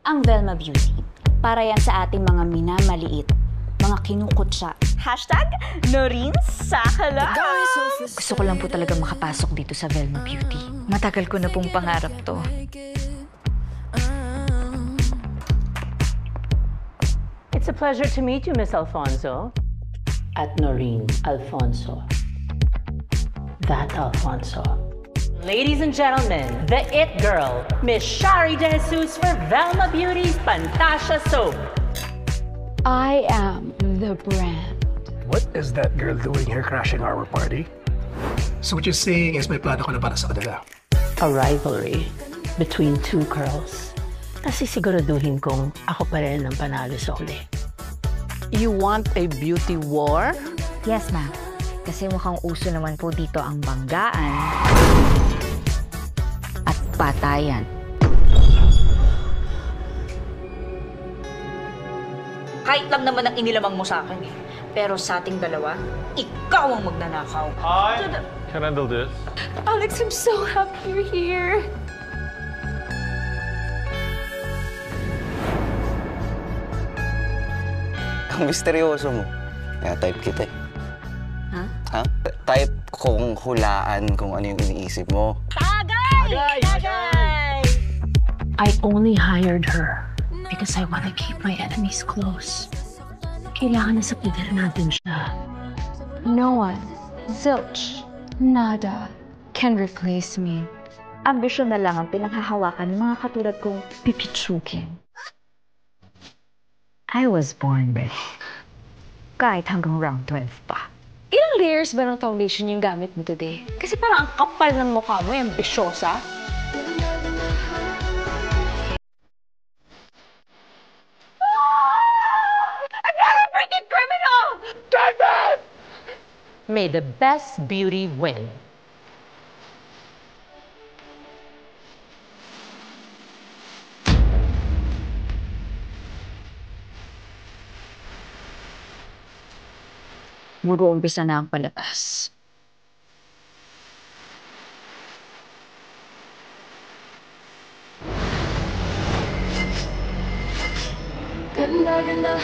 ang Velma Beauty. Para yan sa ating mga minamaliit, mga kinukutsa. #Noreen Sakala. Gusto ko lang po talaga makapasok dito sa Velma Beauty. Matagal ko na pong pangarap to. It's a pleasure to meet you, Miss Alfonso. At Noreen Alfonso. That Alfonso. Ladies and gentlemen, the It Girl, Miss Shari De Jesus for Velma Beauty's Fantasia Soap. I am the brand. What is that girl doing here crashing our party? So what you're saying is may plano ka na para sa kanila? A rivalry between two girls. Kasi siguraduhin kong ako pa rin ang panalo sa huli. You want a beauty war? Yes, ma'am. Kasi mukhang uso naman po dito ang banggaan at patayan. Kahit lang naman ang inilamang mo sa akin eh. Pero sa ating dalawa, ikaw ang magnanakaw. Hi! Can I handle this? Alex, I'm so happy you're here. Ang misteryoso mo. Kaya type kita eh. Ha? Ha? Type kong hulaan kung ano yung iniisip mo. I only hired her because I want to keep my enemies close. Kailangan na sa poder natin siya. No one, zilch, nada, can replace me. Ambisyon na lang ang pinanghahawakan ng mga katulad kong pipitsukin. I was born ready. Kahit hanggang round 12 pa. Ilang layers ba ng foundation yung gamit mo today? Kasi parang ang kapal ng mukha mo, ambisyosa. May the best beauty win. Mag-uumpisa na ang palabas. Ganda-ganda